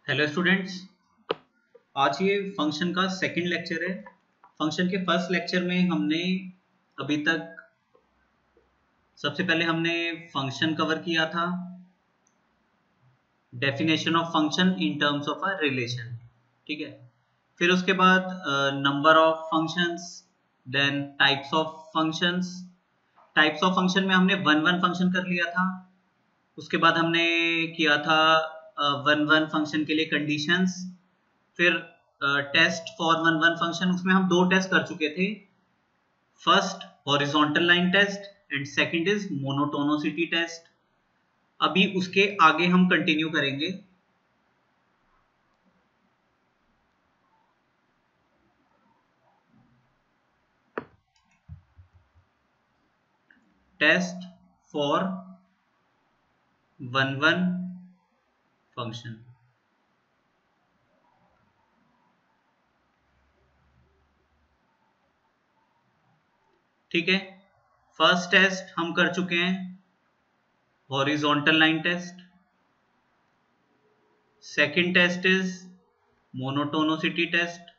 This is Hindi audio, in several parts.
Hello students. आज ये फंक्शन का सेकंड लेक्चर है। फंक्शन के फर्स्ट लेक्चर में हमने अभी तक सबसे पहले हमने फंक्शन कवर किया था, definition of function in terms of a relation. ठीक है, फिर उसके बाद number of functions, then types of functions. Types of function में हमने वन वन फंक्शन कर लिया था। उसके बाद हमने किया था वन वन फंक्शन के लिए कंडीशंस। फिर test for one one function, उसमें हम दो टेस्ट कर चुके थे। First horizontal line test and second is monotonicity test. अभी उसके आगे हम कंटिन्यू करेंगे। Test for one one function. ठीक है, फर्स्ट टेस्ट हम कर चुके हैं, horizontal line test. Second test is monotonicity test.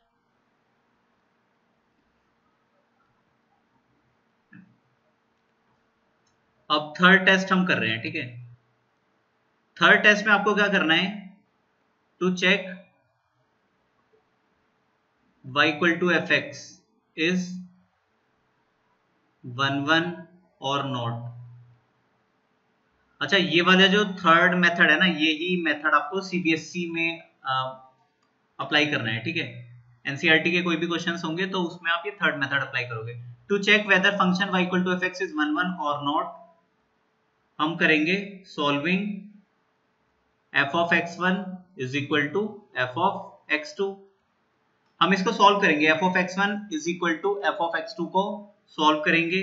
अब थर्ड टेस्ट हम कर रहे हैं। ठीक है, थर्ड टेस्ट में आपको क्या करना है, to check y equal to fx is one one और नॉट। अच्छा, ये वाला जो थर्ड मेथड है ना, यही मेथड आपको सीबीएसई में अप्लाई करना है। ठीक है, एनसीईआरटी के कोई भी क्वेश्चंस होंगे तो उसमें आप ये थर्ड मेथड अप्लाई करोगे। To check whether function y equal to fx is one one और नॉट, हम करेंगे solving f of x1 is equal to f of x2। हम इसको सॉल्व करेंगे, f of x1 is equal to f of x2 को सॉल्व करेंगे।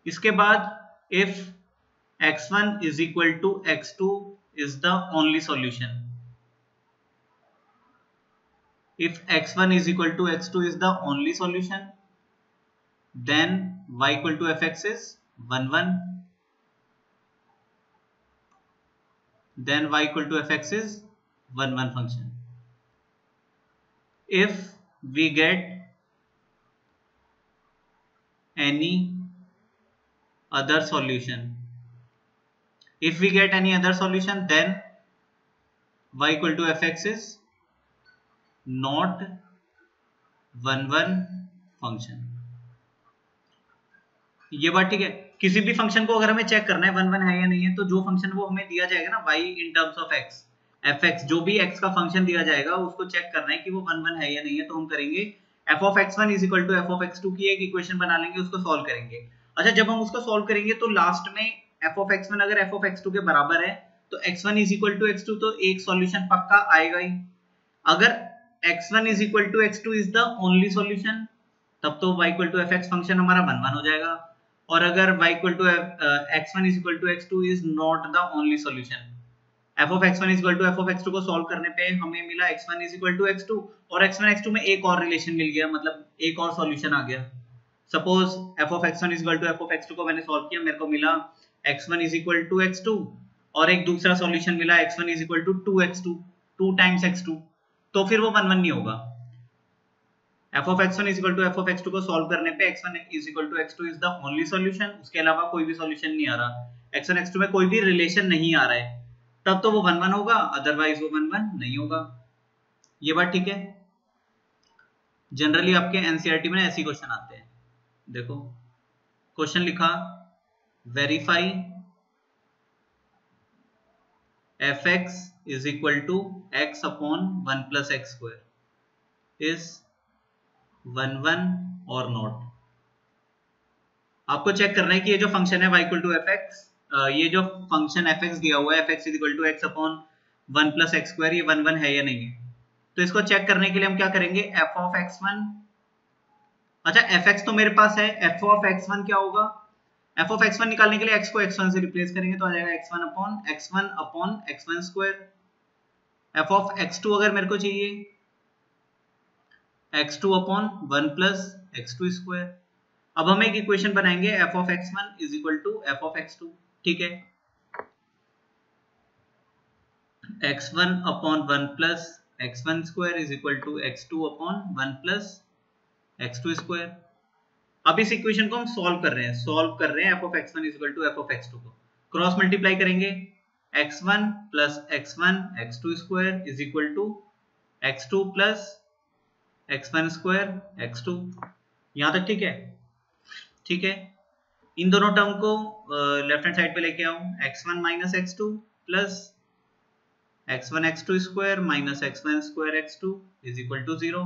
इसके बाद if x1 is equal to x2 is the only solution, if x1 is equal to x2 is the only solution, then y equal to fx is one one, then y equal to fx is one one function। if we get any other solution, if we get any other solution, then y equal to fx is not one one function. ये बात ठीक है। किसी भी फंक्शन को अगर हमें चेक करना है वन वन है या नहीं है, तो जो फंक्शन वो हमें दिया जाएगा ना y in terms of x, fx, जो भी x का फंक्शन दिया जाएगा उसको चेक करना है कि वो वन वन है या नहीं है, तो हम करेंगे f of x1 is equal to f of x2 की एक इक्वेशन बना लेंगे, उसको सॉल्व करेंगे। अच्छा, जब हम उसको सॉल्व करेंगे तो लास्ट में f of x1 अगर f of x2 के बराबर है तो x1 is equal to x2, तो एक सॉल्यूशन पक्का आएगा ही। अगर x1 is equal to x2 is the only solution, तब तो y equal to fx function हमारा वन वन हो जाएगा। और अगर y equal to x1 is equal to x2 is not the only solution, f of x1 is equal to f of x2 को सॉल्व करने पे हमें मिला x1 is equal to x2, और x1 x2 में एक और रिलेशन मिल गया, मतलब एक और सॉल्यूशन आ गया। Suppose f of x1 is equal to f of x2 को मैंने सॉल्व किया, मेरे को मिला x1 is equal to x2, और एक दूसरा सॉल्यूशन मिला x1 is equal to 2x2, 2 times x2, तो फिर वो वन वन नहीं होगा। f of x1 is equal to f of x2 को सॉल्व करने पे x1 is equal to x2 is the only solution, उसके अलावा कोई भी सॉल्यूशन नहीं आ रहा, x1 x2 में कोई भी रिलेशन नहीं आ रहा है, तब तो वो वन वन होगा, अदरवाइज वो वन वन नहीं होगा। ये बात ठीक है। जनरली आपके एनसीईआरटी में ऐसे क्वेश्चन आते हैं। देखो क्वेश्चन लिखा, verify fx is equal to x upon 1 plus x square is one one और नॉट। आपको चेक करना है कि ये जो फंक्शन है y equal to fx, ये जो फंक्शन fx दिया हुआ है fx is equal to x upon 1 plus x square, ये वन वन है या नहीं है। तो इसको चेक करने के लिए हम क्या करेंगे, f of x1, अच्छा fx तो मेरे पास है, f of x1 क्या होगा, f of x1 निकालने के लिए x को x1 से रिप्लेस करेंगे तो आ जाएगा x1 upon x1 square. f of x2 अगर मेरे को चाहिए, x2 upon 1 plus x2 square. अब हम एक इक्वेशन बनाएंगे f of x1 is equal to f of x2। ठीक है, x1 upon 1 plus x1 square is equal to x2 upon 1 plus x2 square. अब इस इक्वेशन को हम सॉल्व कर रहे हैं f of x1 is equal to f of x2 को क्रॉस मल्टीप्लाई करेंगे x1 plus x1 x2 square is equal to x2 plus x1 square x2। यहां तक ठीक है? ठीक है, इन दोनों टर्म को लेफ्ट हैंड साइड पे लेके आऊं, x1 minus x2 plus x1 x2 square minus x1 square x2 is equal to 0।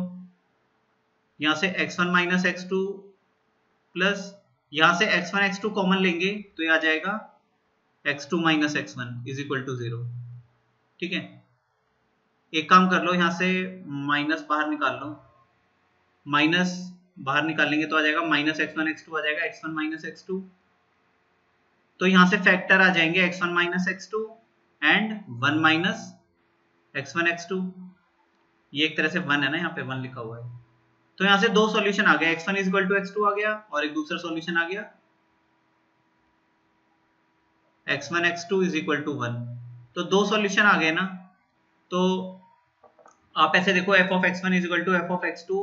यहां से x1 माइनस x2 प्लस यहां से x1 x2 कॉमन लेंगे तो ये आ जाएगा x2 minus x1 is equal to 0। ठीक है, एक काम कर लो, यहां से माइनस बाहर निकाल लो, माइनस बाहर निकालेंगे तो आ जाएगा माइनस x1 x2 आ जाएगा x1 माइनस x2। तो यहां से फैक्टर आ जाएंगे x1 minus x2 and 1 minus x1 x2। ये एक तरह से 1 है ना, यहाँ पे 1 लिखा हुआ है। तो यहां से दो सॉल्यूशन आ गया, x1 is equal to x2 आ गया और एक दूसरा सॉल्यूशन आ गया x1 x2 is equal to 1। तो दो सॉल्यूशन आ गए ना। तो आप ऐसे देखो f of x1 is equal to f of x2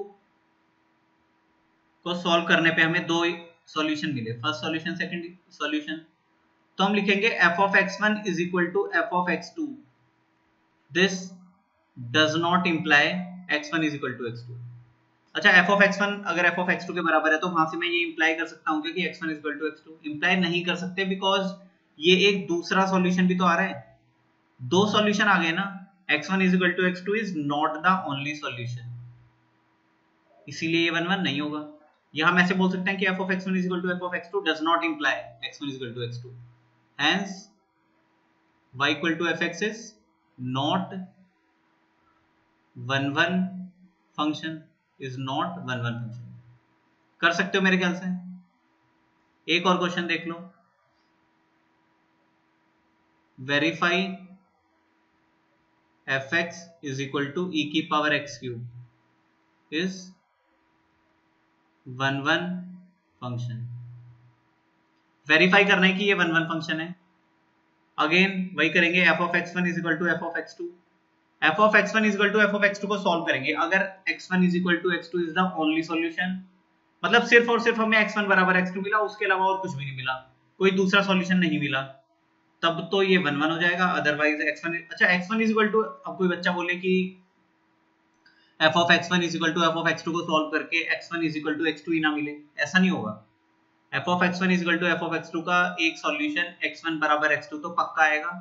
को सॉल्व करने पे हमें दो सॉल्यूशन मिले, फर्स्ट सॉल्यूशन सेकंड सॉल्यूशन। तो हम लिखेंगे f of x1 is equal to f of x2. This does not imply x1 is equal to x2. अच्छा, f of x1 अगर f of x2 के बराबर है तो वहां से मैं ये इंप्लाई कर सकता हूँ कि x1 is equal to x2। Imply नहीं कर सकते बिकॉज ये एक दूसरा सॉल्यूशन भी तो आ रहा है, दो सॉल्यूशन आ गए ना। x1 is equal to x2 is not the only solution, इसीलिए ये 1 1 नहीं होगा। यहां हम ऐसे बोल सकते हैं कि f of x1 is equal to f of x2 does not imply x1 is equal to x2, hence y equal to fx is not 1 1 function, is not 1 1 function। कर सकते हो मेरे ख्याल से। एक और क्वेश्चन देख लो, verify fx is equal to e की power x cube is 1 1 function. Verify करना है कि ये 1 1 फंक्शन है। अगेन वही करेंगे, f of x1 is equal to f of x2। f of x1 is equal to f of x2 को सॉल्व करेंगे। अगर x1 is equal to x2 is the only solution, मतलब सिर्फ और सिर्फ हमें x1 बराबर x2 मिला, उसके अलावा और कुछ भी नहीं मिला, कोई दूसरा सॉल्यूशन नहीं मिला, तब तो ये 1 1 हो जाएगा। अदरवाइज x1, अच्छा x1 is equal to, अब कोई बच्चा बोले कि f of x1 is equal to f of x2 को सॉल्व करके x1 is equal to x2 ही ना मिले, ऐसा नहीं होगा। f of x1 is equal to f of x2 का एक सॉल्यूशन x1 बराबर x2 तो पक्का आएगा,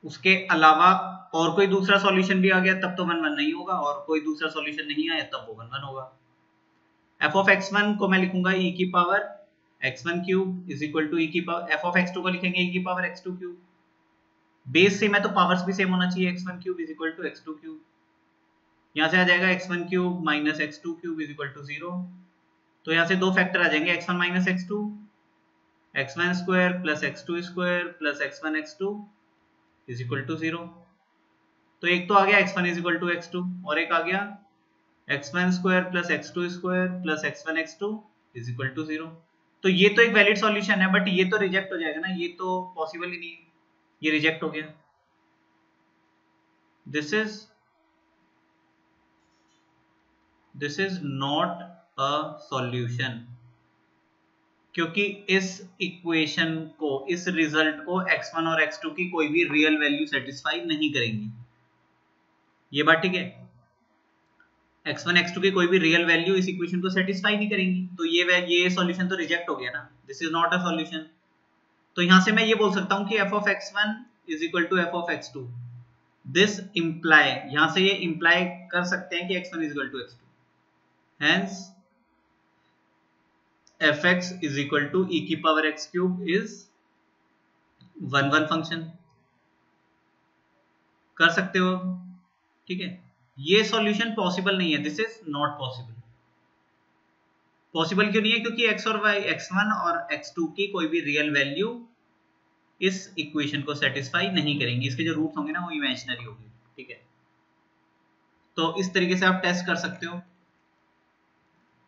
उसके अलावा और कोई दूसरा सॉल्यूशन भी आ गया तब तो 1 1 नहीं होगा, और कोई दूसरा सॉल्यूशन नहीं आया तब वो 1 1 होगा। f of x1 को मैं लिखूंगा e की power x1 cube is equal to e की पावर, f of x2 को लिखेंगे e की power x2 cube. Base same है तो पावर्स भी सेम होना चाहिए, x1 cube is equal to x2 cube. यहां से आ जाएगा x1 cube minus x2 cube is equal to 0। तो यहां से दो फैक्टर आ जाएंगे, x1 minus x2, x1 square plus x2 square plus x1 x2 is equal to 0। तो एक तो आ गया x1 is equal to x2 और एक आ गया x1 square plus x2 square plus x1 x2 is equal to 0। तो ये तो एक वैलिड सॉल्यूशन है, बट ये तो रिजेक्ट हो जाएगा ना, ये तो पॉसिबल ही नहीं है, ये रिजेक्ट हो गया। This is not a solution, क्योंकि इस इक्वेशन को, इस रिजल्ट को x1 और x2 की कोई भी रियल वैल्यू सेटिस्फाई नहीं करेंगी। ये बात ठीक है, x1 x2 की कोई भी रियल वैल्यू इस इक्वेशन को सेटिस्फाई नहीं करेंगी, तो ये सॉल्यूशन तो रिजेक्ट हो गया ना, this is not a solution. तो यहां से मैं ये बोल सकता हूं कि f of x1 is equal to f of x2। This imply, यहां से ये इंप्लाई कर सकते हैं कि x1 is equal to x2, hence fx is equal to e की power x cube is 1 1 function. कर सकते हो, ठीक है। ये सॉल्यूशन पॉसिबल नहीं है, this is not possible. Possible क्यों नहीं है? क्योंकि x और y, x1 और x2 की कोई भी रियल वैल्यू इस इक्वेशन को सेटिस्फाई नहीं करेंगी, इसके जो रूट्स होंगे ना वो इमेजिनरी होंगे, ठीक है। तो इस तरीके से आप टेस्ट कर सकते हो,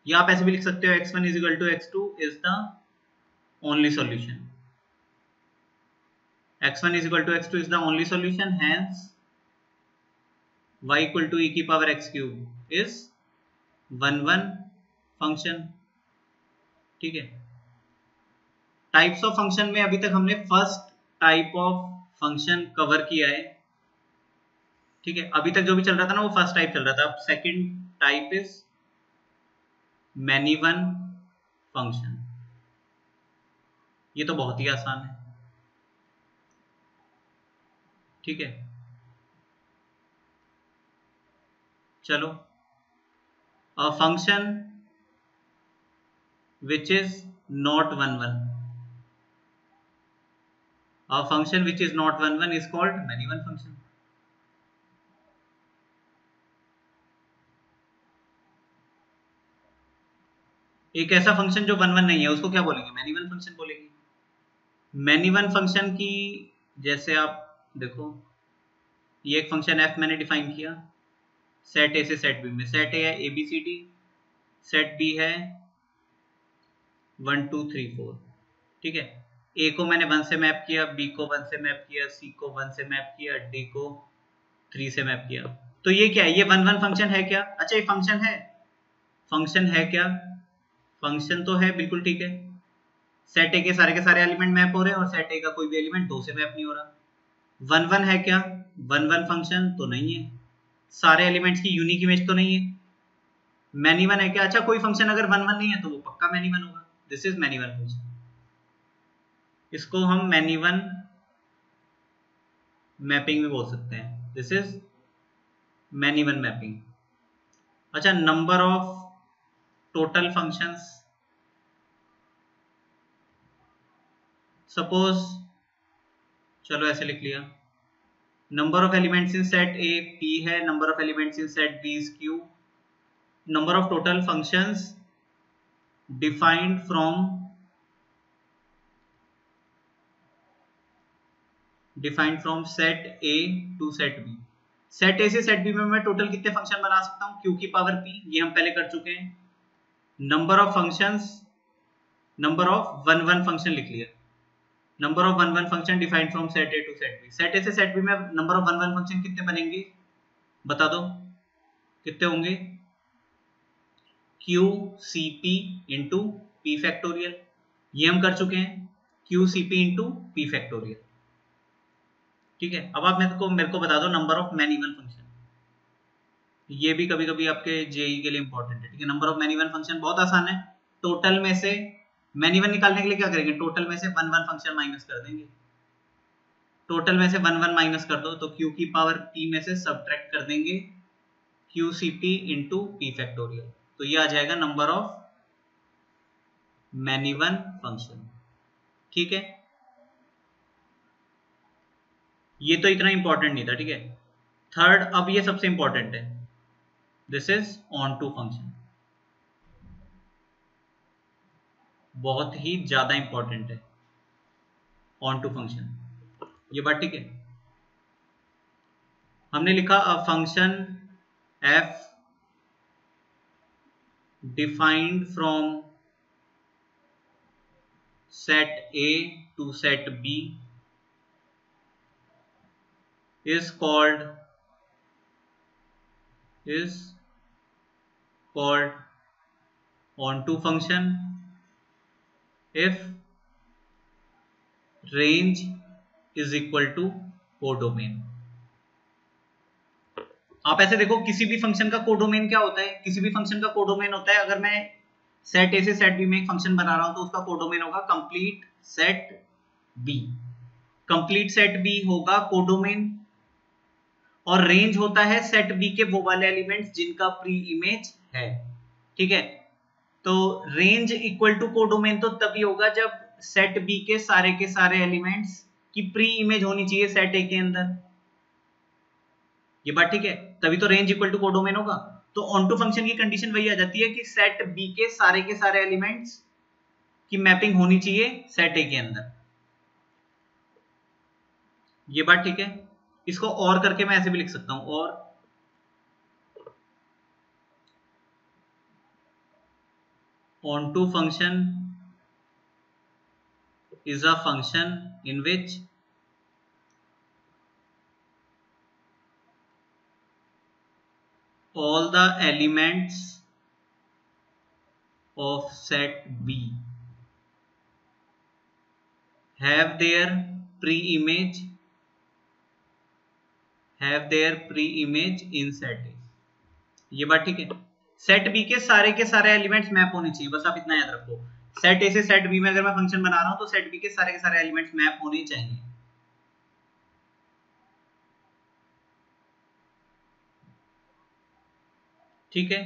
या आप ऐसे भी लिख सकते हो x1 is equal to x2 is the only solution, x1 is equal to x2 is the only solution, hence y equal to e की power x cube is 1 function. ठीक है, टाइप्स ऑफ फंक्शन में अभी तक हमने first type of function cover किया है। ठीक है, अभी तक जो भी चल रहा था ना वो फर्स्ट टाइप चल रहा था। अब second type is many one function. ये तो बहुत ही आसान है। ठीक है, चलो, अ function which is not 1 a function which is not 1 is called many one function। एक ऐसा फंक्शन जो 1 नहीं है उसको क्या बोलेंगे? मैनी वन फंक्शन बोलेंगे। मैनी वन फंक्शन की जैसे आप देखो, ये एक फंक्शन f मैंने डिफाइन किया सेट ए से सेट बी में। सेट ए है ABCD, सेट बी है 1 2 3 4। ठीक है, ए को मैंने 1 से मैप किया, बी को 1 से मैप किया, सी को 1 से मैप किया, डी को 3 से मैप किया। तो ये क्या है? ये 1 फंक्शन है क्या? अच्छा, ये फंक्शन है। फंक्शन है क्या? फंक्शन तो है, बिल्कुल ठीक है। सेट ए के सारे एलिमेंट मैप हो रहे हैं और सेट ए का कोई भी एलिमेंट 2 से मैप नहीं हो रहा। 1 है क्या? 1 फंक्शन तो नहीं है। सारे एलिमेंट्स की यूनिक इमेज तो नहीं है। मैनी वन है क्या? अच्छा, कोई फंक्शन अगर 1 नहीं है तो वो पक्का मैनी वन होगा। This is many one function. इसको हम मैनी वन मैपिंग में बोल सकते हैं। This is many one mapping. अच्छा, number of total functions, suppose चलो ऐसे लिख लिया, number of elements in set A p है, number of elements in set b is q, number of total functions defined from set a to set b। Set a से सेट b में मैं टोटल कितने फंक्शन बना सकता हूं? q की पावर p, ये हम पहले कर चुके हैं। Number of functions, number of 1 function लिख लिया। Number of 1 function defined from set A to set B. Set A से सेट बी में नंबर ऑफ 1 फंक्शन कितने बनेंगे? बता दो कितने होंगे? Q C P into P factorial, ये हम कर चुके हैं। Q C P into P factorial. ठीक है, अब आप मेरे को बता दो number of many one function. ये भी कभी कभी आपके जेई के लिए इंपॉर्टेंट है। ठीक है, number of many one function बहुत आसान है। टोटल में से मैनी वन निकालने के लिए क्या करेंगे? टोटल में से 1 फंक्शन माइनस कर देंगे। टोटल में से 1 माइनस कर दो तो q की पावर p में से सब्ट्रैक्ट कर देंगे Q C P into P factorial. तो ये आ जाएगा number of many one function. ठीक है, ये तो इतना इंपॉर्टेंट नहीं था। ठीक है, थर्ड, अब ये सबसे इंपॉर्टेंट है। This is onto function, बहुत ही ज्यादा इंपॉर्टेंट है ऑन टू फंक्शन। ये बात ठीक है। हमने लिखा a function f defined from set a to set b is called onto function if range is equal to codomain. आप ऐसे देखो, किसी भी फंक्शन का कोडोमेन क्या होता है? किसी भी फंक्शन का कोडोमेन होता है, अगर मैं सेट ए से सेट बी में एक फंक्शन बना रहा हूं तो उसका कोडोमेन होगा complete set B. Complete set B होगा कोडोमेन, और रेंज होता है सेट बी के वो वाले एलिमेंट्स जिनका प्री इमेज है। ठीक है, तो रेंज इक्वल टू कोडोमेन तो तभी होगा जब सेट बी के सारे एलिमेंट्स की प्री इमेज होनी चाहिए सेट ए के अंदर। ये बात ठीक है, तभी तो रेंज इक्वल टू कोडोमेन होगा। तो ऑनटू फंक्शन की कंडीशन वही आ जाती है कि सेट बी के सारे एलिमेंट्स की मैपिंग होनी चाहिए सेट ए के अंदर। ये बात ठीक है। इसको और करके मैं ऐसे भी लिख सकता हूं, और onto function is a function in which all the elements of set B have their pre-image in set A। ये बात ठीक है। सेट बी के सारे एलिमेंट्स मैप होने चाहिए, बस आप इतना याद रखो। सेट ए से सेट बी में अगर मैं फंक्शन बना रहा हूं तो सेट बी के सारे एलिमेंट्स मैप होने चाहिए। ठीक है।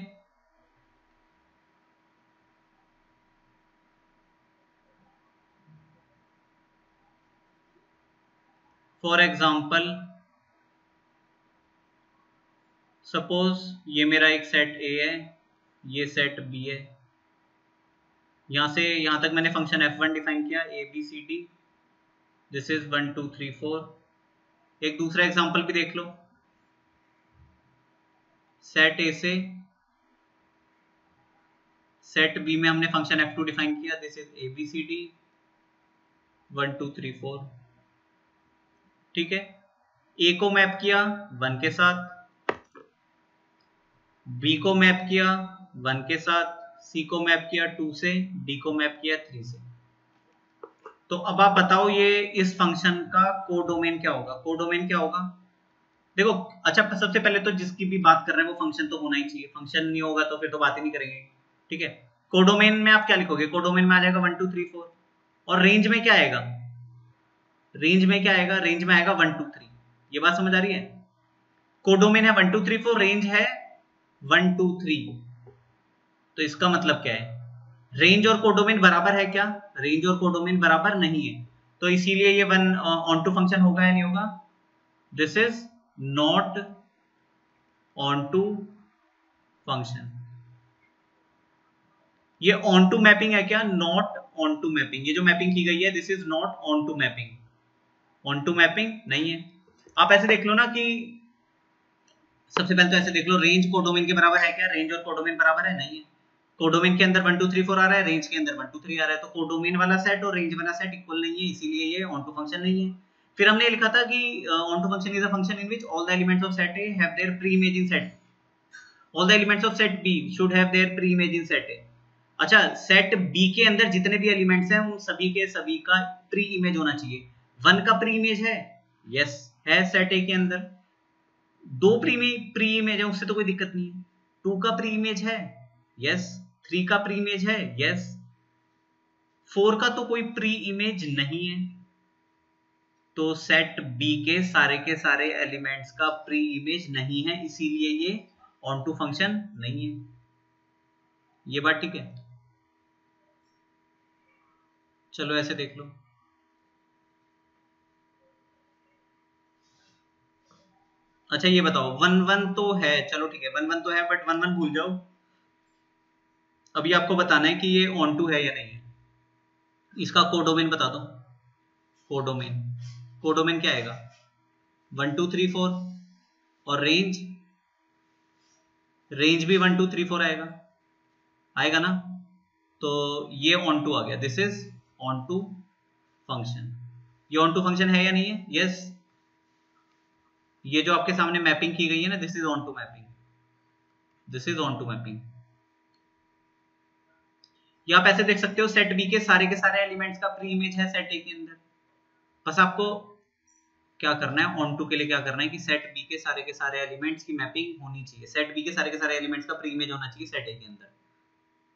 फॉर एग्जाम्पल सपोज ये मेरा एक सेट ए है, ये सेट बी है। यहां से यहां तक मैंने फंक्शन f1 डिफाइन किया, A B C D, this is 1 2 3 4। एक दूसरा एग्जांपल भी देख लो। सेट ए से सेट बी में हमने फंक्शन f2 डिफाइन किया, this is A B C D 1 2 3 4। ठीक है। ए को मैप किया 1 के साथ, बी को मैप किया 1 के साथ, सी को मैप किया 2 से, डी को मैप किया 3 से। तो अब आप बताओ ये इस फंक्शन का कोडोमेन क्या होगा? कोडोमेन क्या होगा? देखो, अच्छा सबसे पहले तो जिसकी भी बात कर रहे हैं वो फंक्शन तो होना ही चाहिए, फंक्शन नहीं होगा तो फिर तो बात ही नहीं करेंगे। ठीक है। कोडोमेन में आप क्या लिखोगे? कोडोमेन में आ जाएगा 1 2 3 4। और रेंज में क्या आएगा? रेंज में क्या आएगा? रेंज में आएगा 1 2 3। ये बात समझ आ रही है? कोडोमेन है 1 2 3 4, रेंज है 1 2 3। तो इसका मतलब क्या है? रेंज और कोडोमेन बराबर है क्या? रेंज और कोडोमेन बराबर नहीं है, तो इसीलिए ये वन ऑन टू फंक्शन होगा या नहीं होगा? This is not onto function. ये ऑन टू मैपिंग है क्या? Not onto mapping. ये जो मैपिंग की गई है this is not onto mapping. Onto mapping नहीं है। आप ऐसे देख लो ना कि सबसे पहले तो ऐसे देख लो, रेंज कोडोमेन के बराबर है क्या? रेंज और कोडोमेन बराबर है? नहीं है। कोडोमेन के अंदर 1 2 3 4 आ रहा है, रेंज के अंदर 1 2 3 आ रहा है, तो कोडोमेन वाला सेट और रेंज वाला सेट इक्वल नहीं है, इसीलिए ये ऑन टू फंक्शन नहीं है। फिर हमने लिखा था कि onto function is a function in which all the elements of set A have their pre image in set, all the elements of set B should have their pre image in set A. अच्छा, सेट बी के अंदर जितने भी एलिमेंट्स हैं उन सभी के सभी का प्री इमेज होना चाहिए। 1 का प्री इमेज है, यस है सेट ए के अंदर। 2 प्री इमेज है, उससे तो कोई दिक्कत नहीं है। 2 का प्री इमेज है, यस। 3 का प्री इमेज है, यस। 4 का तो कोई प्री इमेज नहीं है, तो सेट बी के सारे एलिमेंट्स का प्री इमेज नहीं है, इसीलिए ये ऑन टू फंक्शन नहीं है। ये बात ठीक है? चलो ऐसे देख लो। अच्छा ये बताओ, 1 1 तो है, चलो ठीक है 1 1 तो है, बट 1 1 भूल जाओ। अभी आपको बताना है कि ये ऑन टू है या नहीं है। इसका कोडोमेन बता दो। कोडोमेन, कोडोमेन क्या आएगा? 1 2 3 4। और रेंज, रेंज भी 1 2 3 4 आएगा, आएगा ना? तो ये ऑन टू आ गया, this is onto function. ये ऑन टू फंक्शन है या नहीं है? यस। ये जो आपके सामने मैपिंग की गई है ना, this is onto mapping, this is onto mapping. ये आप ऐसे देख सकते हो, सेट बी के सारे एलिमेंट्स का प्री इमेज है सेट ए के अंदर। बस आपको क्या करना है, ऑन टू के लिए क्या करना है कि सेट बी के सारे एलिमेंट्स की मैपिंग होनी चाहिए, सेट बी के सारे एलिमेंट्स का प्री इमेज होना चाहिए सेट ए के अंदर,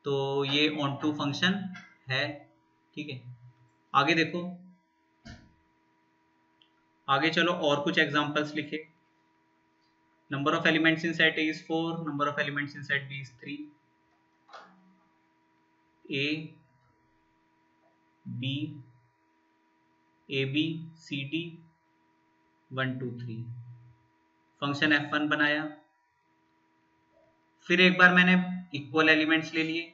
तो ये ऑन टू फंक्शन है। ठीक है, आगे देखो, आगे चलो और कुछ एग्जांपल्स लिखे। Number of elements in set A is 4, number of elements in set B is 3। A B, A B C D 1 2 3। Function f1 बनाया, फिर एक बार मैंने इक्वल एलिमेंट्स ले लिए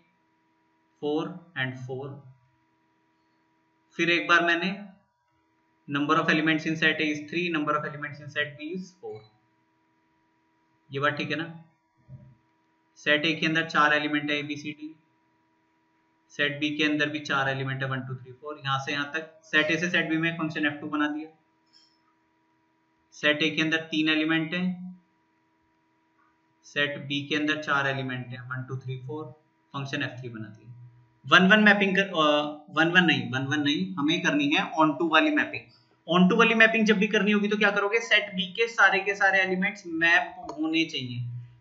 4 एंड 4। फिर एक बार मैंने number of elements in set A is 3, number of elements in set B is 4। ये बात ठीक है ना? सेट ए के अंदर 4 एलिमेंट है, A B C D. Set B के अंदर भी 4 एलिमेंट है, 1 2 3 4। यहां से यहां तक सेट ए से सेट बी में फंक्शन f2 बना दिया। सेट ए के अंदर 3 एलिमेंट है, सेट बी के अंदर 4 एलिमेंट है 1 2 3 4 फंक्शन f3 बनाती है। 1 1 मैपिंग कर 1 1 नहीं हमें करनी है ऑन टू वाली मैपिंग। ऑन टू वाली मैपिंग जब भी करनी होगी तो क्या करोगे, सेट बी के सारे एलिमेंट्स मैप होने चाहिए।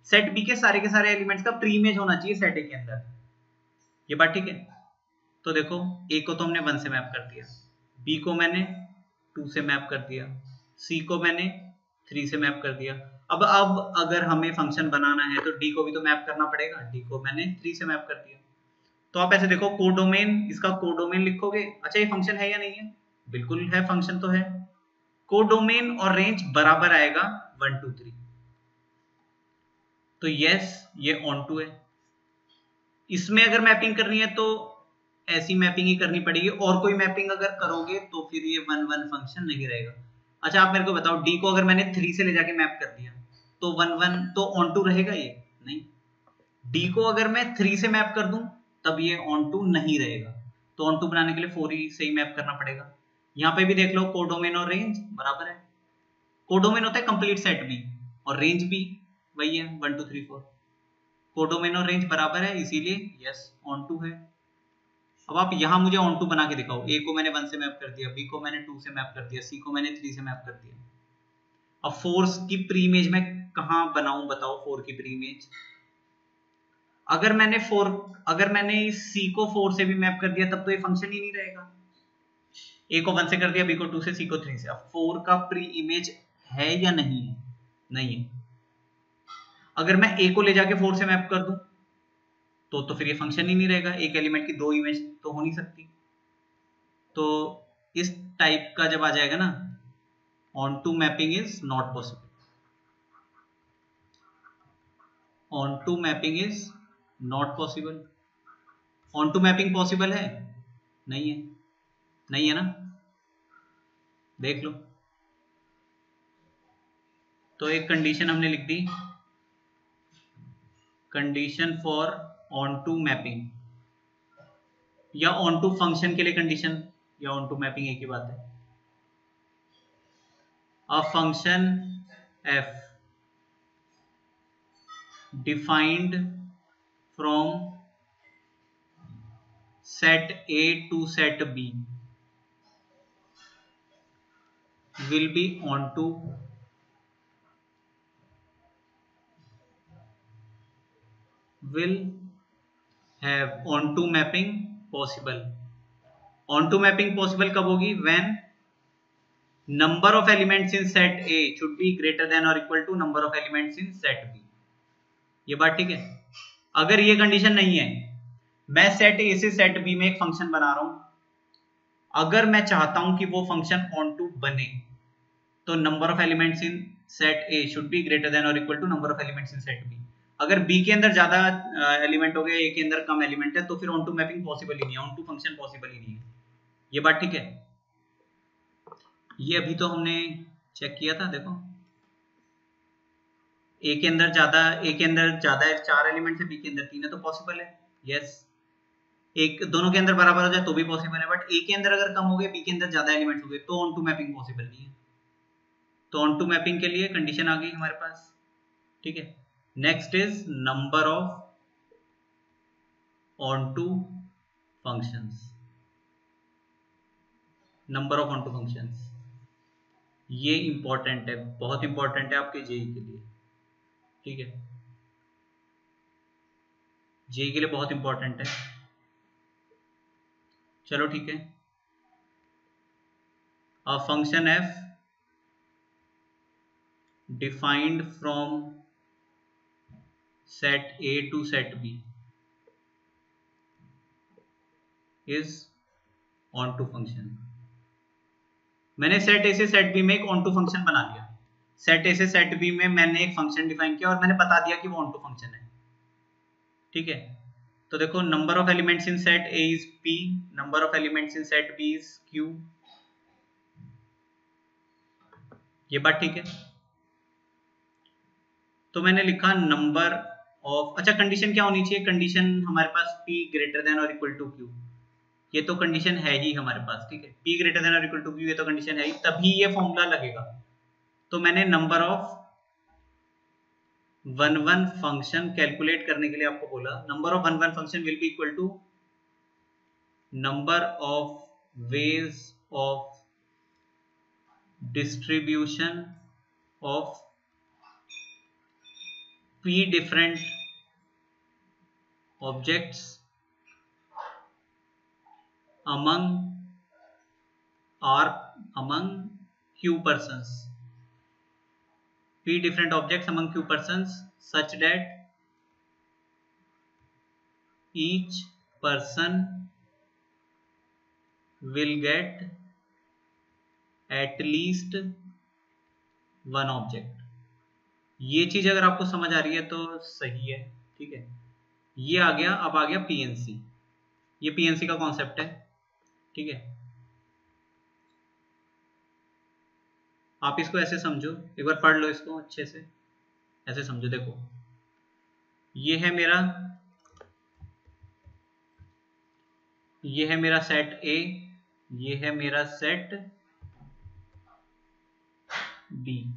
सेट बी के सारे एलिमेंट्स का प्री इमेज होना चाहिए सेट ए के अंदर। ये बात ठीक है। तो देखो ए को तो हमने 1 से मैप कर दिया, बी को मैंने 2 से मैप कर दिया, सी को मैंने 3 से मैप कर दिया। अब अगर हमें फंक्शन बनाना है तो डी को भी तो मैप करना पड़ेगा, डी को मैंने 3 से मैप कर दिया। तो आप ऐसे देखो कोडोमेन, इसका कोडोमेन लिखोगे। अच्छा ये फंक्शन है या नहीं है, बिल्कुल है, फंक्शन तो है। कोडोमेन और रेंज बराबर आएगा 1 2 3। तो यस ये ऑन टू है। इसमें अगर मैपिंग करनी है तो ऐसी मैपिंग ही करनी पड़ेगी, और कोई मैपिंग अगर करोगे तो फिर ये 1 1 फंक्शन नहीं रहेगा। अच्छा आप मेरे को बताओ, डी को अगर मैंने 3 से ले जाके मैप कर दिया तो 1 1 तो ऑन टू रहेगा ये नहीं। डी को अगर मैं 3 से मैप कर दूं तब ये ऑन टू नहीं रहेगा। तो ऑन टू बनाने के लिए 4 ही से ही मैप करना पड़ेगा। यहाँ पे भी देख लो कोडोमेन और रेंज बराबर है। कोडोमेन होता है कंप्लीट सेट बी और रेंज भी वही है 1 2 3 4। कोडोमेन और रेंज बराबर है इसीलिए यस ऑन टू है। अब आप यहां मुझे ऑन टू बना के दिखाओ। ए को मैंने 1 से मैप कर दिया, बी को मैंने 2 से मैप कर दिया, सी को मैंने 3 से मैप कर दिया। अब 4 की प्री इमेज मैं कहां बनाऊं बताओ, 4 की प्री इमेज। अगर मैंने सी को 4 से भी मैप कर दिया तब तो ये फंक्शन ही नहीं रहेगा। ए को 1 से कर दिया, बी को 2 से, सी को 3 से। अब 4 का प्री इमेज है या नहीं है, नहीं है। अगर मैं ए को ले जाके 4 से मैप कर दूं तो फिर ये फंक्शन ही नहीं रहेगा, एक एलिमेंट की 2 इमेज तो हो नहीं सकती। तो इस टाइप का जब आ जाएगा ना, onto mapping is not possible. Onto mapping is not possible. Onto mapping possible है, नहीं है, नहीं है ना, देख लो। तो एक कंडीशन हमने लिख दी, condition for onto mapping, या ऑन टू फंक्शन के लिए कंडीशन या ऑन टू मैपिंग एक ही बात है। A function f defined from set A to set B will be onto will have onto mapping possible। onto mapping possible कब होगी, when number of elements in set A should be greater than or equal to number of elements in set B। ये बात ठीक है। अगर ये कंडीशन नहीं है, मैं सेट ए से सेट बी में एक फंक्शन बना रहा हूं, अगर मैं चाहता हूं कि वो फंक्शन ऑन टू बने तो number of elements in set A should be greater than or equal to number of elements in set B. अगर बी के अंदर ज्यादा एलिमेंट हो गए, ए के अंदर कम एलिमेंट है, तो फिर ऑन टू मैपिंग पॉसिबल ही नहीं है, ऑन टू फंक्शन पॉसिबल ही नहीं है। ये बात ठीक है। ये अभी तो हमने चेक किया था, देखो ए के अंदर ज्यादा है 4 एलिमेंट्स है, बी के अंदर 3 है, तो पॉसिबल है यस। एक दोनों के अंदर बराबर हो जाए तो भी पॉसिबल है, बट ए के अंदर अगर कम हो गए, बी के अंदर ज्यादा एलिमेंट्स हो गए तो ऑन टू मैपिंग पॉसिबल नहीं है। तो ऑन टू मैपिंग के लिए कंडीशन आ गई हमारे पास, ठीक है। Next is number of onto functions, number of onto functions, ये इंपॉर्टेंट है, बहुत इंपॉर्टेंट है आपके जेई के लिए, ठीक है, जेई के लिए बहुत इंपॉर्टेंट है। चलो ठीक है। A function f defined from set A to set B is onto function। मैंने सेट ए से सेट बी में एक onto फंक्शन बना लिया। सेट ए से सेट बी में मैंने एक फंक्शन डिफाइन किया और मैंने बता दिया कि वो onto फंक्शन है, ठीक है। तो देखो number of elements in set A is p, number of elements in set B is q। ये बात ठीक है। तो मैंने लिखा नंबर ऑफ, अच्छा कंडीशन क्या होनी चाहिए, कंडीशन हमारे पास p greater than or equal to q, ये तो कंडीशन है ही हमारे पास, ठीक है। p greater than or equal to q ये तो कंडीशन है ही, तभी ये फॉर्मूला लगेगा। तो मैंने number one one function calculate करने के लिए आपको बोला number of one one function will be equal to number of ways of distribution of p different objects among q persons, p different objects among q persons such that each person will get at least one object. ये चीज अगर आपको समझ आ रही है तो सही है, ठीक है। ये आ गया, अब आ गया पीएनसी। ये पीएनसी का कॉन्सेप्ट है, ठीक है। आप इसको ऐसे समझो, एक बार पढ़ लो इसको अच्छे से, ऐसे समझो। देखो ये है मेरा सेट ए, ये है मेरा सेट बी।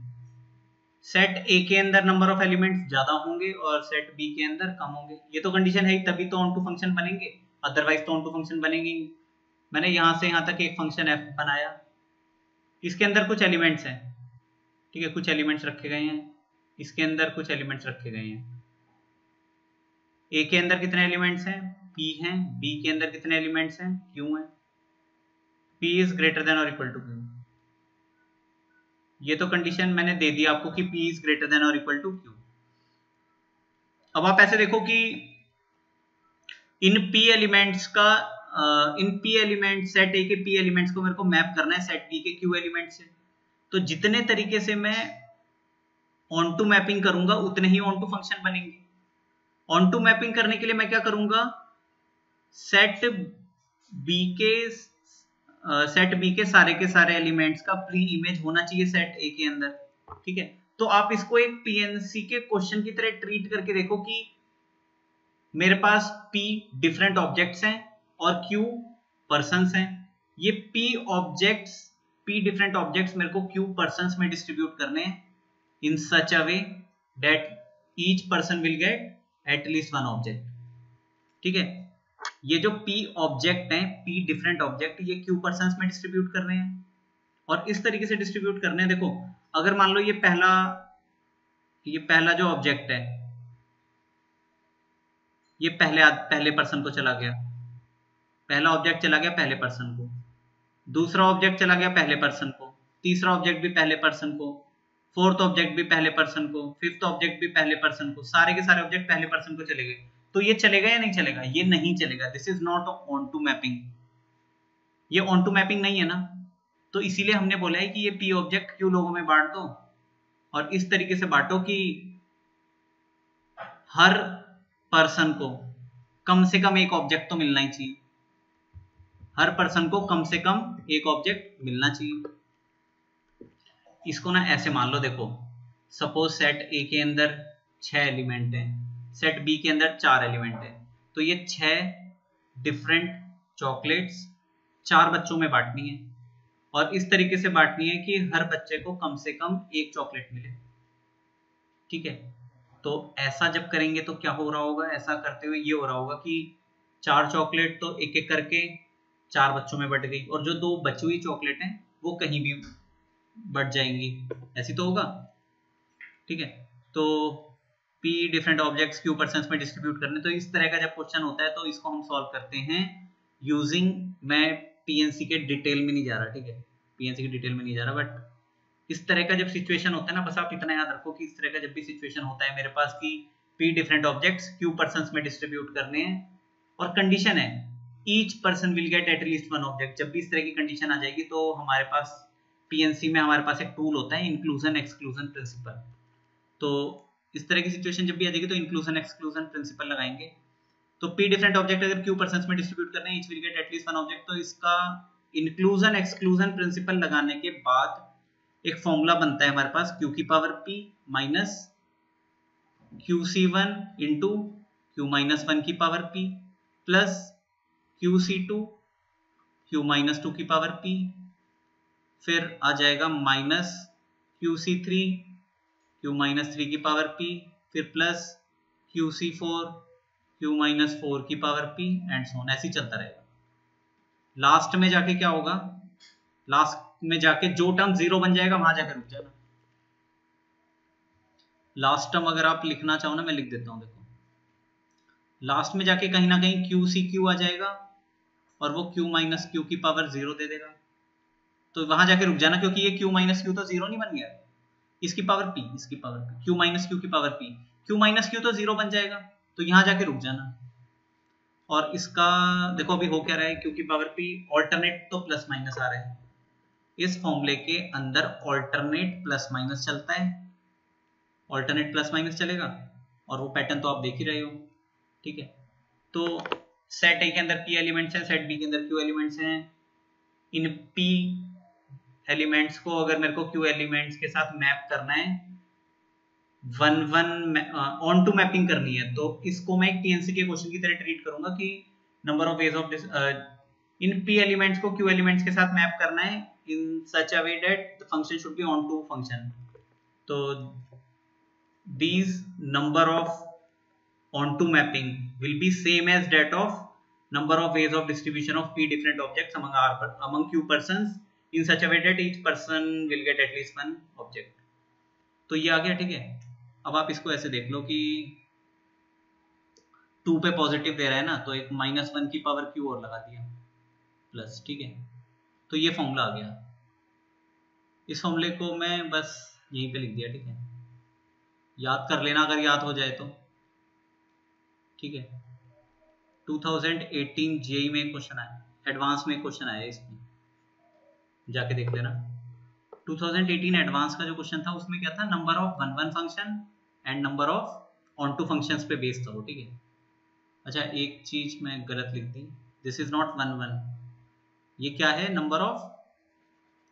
सेट ए के अंदर नंबर ऑफ एलिमेंट्स ज्यादा होंगे और सेट बी के अंदर कम होंगे। ये तो कंडीशन है ही, तभी तो ऑन टू फंक्शन बनेंगे, अदरवाइज तो ऑन टू फंक्शन बनेंगे। मैंने यहां से यहां तक एक फंक्शन एफ बनाया, इसके अंदर कुछ एलिमेंट्स हैं, ठीक है, कुछ एलिमेंट्स रखे गए हैं, इसके अंदर कुछ एलिमेंट्स रखे गए हैं। ए के अंदर कितने एलिमेंट्स हैं? पी हैं। बी के अंदर कितने एलिमेंट्स हैं? क्यू हैं। P is greater than or equal to Q. ये तो कंडीशन मैंने दे दी आपको कि P is greater than or equal to Q। अब आप ऐसे देखो कि इन P एलिमेंट्स सेट A के P एलिमेंट्स को मेरे को मैप करना है सेट B के Q एलिमेंट से। तो जितने तरीके से मैं ऑन टू मैपिंग करूंगा उतने ही ऑन टू फंक्शन बनेंगे। ऑन टू मैपिंग करने के लिए मैं क्या करूंगा, सेट बी के सारे एलिमेंट्स का प्री इमेज होना चाहिए सेट ए के अंदर, ठीक है। तो आप इसको एक पीएनसी के क्वेश्चन की तरह ट्रीट करके देखो कि मेरे पास पी डिफरेंट ऑब्जेक्ट्स हैं और क्यू पर्सन्स हैं। ये पी डिफरेंट ऑब्जेक्ट्स मेरे को क्यू पर्सन्स में डिस्ट्रीब्यूट करने हैं in such a way that each person will get at least one object, ठीक है। ये जो P ऑब्जेक्ट हैं, P डिफरेंट ऑब्जेक्ट, ये Q पर्सन्स में डिस्ट्रीब्यूट करने हैं और इस तरीके से डिस्ट्रीब्यूट करने हैं। देखो अगर मान लो ये पहला जो ऑब्जेक्ट है ये पहले पर्सन को चला गया, पहला ऑब्जेक्ट चला गया पहले पर्सन को, दूसरा ऑब्जेक्ट चला गया पहले पर्सन को, तीसरा ऑब्जेक्ट भी पहले पर्सन को, फोर्थ ऑब्जेक्ट भी पहले पर्सन को, फिफ्थ ऑब्जेक्ट भी पहले पर्सन को, सारे के सारे ऑब्जेक्ट पहले पर्सन को चले गए। तो ये चलेगा या नहीं चलेगा? ये नहीं चलेगा। This is not onto mapping. ये ऑन टू मैपिंग नहीं है ना, तो इसीलिए हमने बोला है कि ये P ऑब्जेक्ट Q लोगों में बांट दो और इस तरीके से बांटो कि हर पर्सन को कम से कम एक ऑब्जेक्ट तो मिलना ही चाहिए, हर पर्सन को कम से कम एक ऑब्जेक्ट मिलना चाहिए। इसको ना ऐसे मान लो, देखो सपोज सेट ए के अंदर 6 एलिमेंट हैं, सेट बी के अंदर 4 एलिमेंट है, तो ये 6 डिफरेंट चॉकलेट्स 4 बच्चों में बांटनी है और इस तरीके से बांटनी है कि हर बच्चे को कम से कम एक चॉकलेट मिले, ठीक है। तो ऐसा जब करेंगे तो क्या हो रहा होगा, ऐसा करते हुए ये हो रहा होगा कि 4 चॉकलेट तो एक एक करके 4 बच्चों में बट गई और जो 2 बची हुई चॉकलेट हैं वो कहीं भी बट जाएंगी, ऐसी तो होगा, ठीक है। तो P different objects Q persons में डिस्ट्रीब्यूट करने, तो इस तरह का जब क्वेश्चन होता है तो इसको हम सॉल्व करते हैं यूजिंग, मैं पीएनसी के डिटेल में नहीं जा रहा, ठीक है, पीएनसी की डिटेल में नहीं जा रहा, बट इस तरह का जब सिचुएशन होता है ना, बस आप इतना याद रखो कि इस तरह का जब भी सिचुएशन होता है मेरे पास कि P different objects Q persons में डिस्ट्रीब्यूट करने हैं और कंडीशन है each person will get at least one object. जब भी इस तरह की कंडीशन आ जाएगी तो हमारे पास पीएनसी में हमारे पास एक टूल होता है इंक्लूजन एक्सक्लूजन प्रिंसिपल। तो इस तरह की सिचुएशन जब भी आ जाएगी तो इंक्लूजन एक्सक्लूजन प्रिंसिपल लगाएंगे। तो P डिफरेंट ऑब्जेक्ट अगर Q पर्सन्स में डिस्ट्रीब्यूट करने हैं, each will get at least one object, तो इसका इंक्लूजन एक्सक्लूजन प्रिंसिपल लगाने के बाद एक फॉर्मूला बनता है हमारे पास Q की power P minus QC1 into Q minus 1 की power P plus QC2 Q minus 2 की पावर P, फिर आ जाएगा माइनस QC3 Q माइनस 3 की पावर P फिर प्लस QC4 Q-4 की power P and so on, ऐसे ही चलता रहेगा। लास्ट में जाके क्या होगा, लास्ट में जाके जो टर्म 0 बन जाएगा वहां जाकर रुक जाना। लास्ट टर्म अगर आप लिखना चाहो ना, मैं लिख देता हूं, देखो लास्ट में जाके कहीं ना कहीं QCQ आ जाएगा और वो Q-Q की पावर 0 दे देगा, तो वहां जाके रुक जाना, क्योंकि ये Q-Q तो 0 नहीं बन गया, इसकी पावर P, इसकी पावर P, Q-Q की पावर P, Q-Q तो 0 बन जाएगा, तो यहां जाके रुक जाना। और इसका देखो अभी हो क्या रहा है, Q की पावर P ऑल्टरनेट तो प्लस माइनस आ रहा है, इस फॉर्मूले के अंदर ऑल्टरनेट प्लस माइनस चलता है, ऑल्टरनेट प्लस माइनस चलेगा, और वो पैटर्न तो आप देख ही रहे हो, ठीक है। तो सेट ए के अंदर P एलिमेंट्स हैं, सेट बी के अंदर Q एलिमेंट्स हैं, इन P एलिमेंट्स को अगर मेरे को Q एलिमेंट्स के साथ मैप करना है, 1-1 ऑन टू मैपिंग करनी है, तो इसको मैं एक टीएनसी के क्वेश्चन की तरह ट्रीट करूंगा कि number of ways of in P elements को Q एलिमेंट्स के साथ मैप करना है in such a way that the function should be onto function. तो these number of onto mapping will be same as that of number of ways of distribution of P different objects among Q persons in such a way that each person will get at least one object। तो ये आ गया, ठीक है। अब आप इसको ऐसे देख लो कि 2 पे पॉजिटिव दे रहा है ना, तो एक -1 की पावर Q और लगा दिया प्लस, ठीक है। तो ये फॉर्मूला आ गया, इस फॉर्मूले को मैं बस यहीं पे लिख दिया, ठीक है, याद कर लेना अगर याद हो जाए तो, ठीक है। 2018 जेई में क्वेश्चन आया, एडवांस में क्वेश्चन आया, इसमें जाके देख लेना। 2018 एडवांस का जो क्वेश्चन था उसमें क्या था, number of 1-1 function and number of onto functions पे बेस्ड था वो, ठीक है। अच्छा एक चीज मैं गलत लिख दी, दिस इज नॉट 1-1, ये क्या है, नंबर ऑफ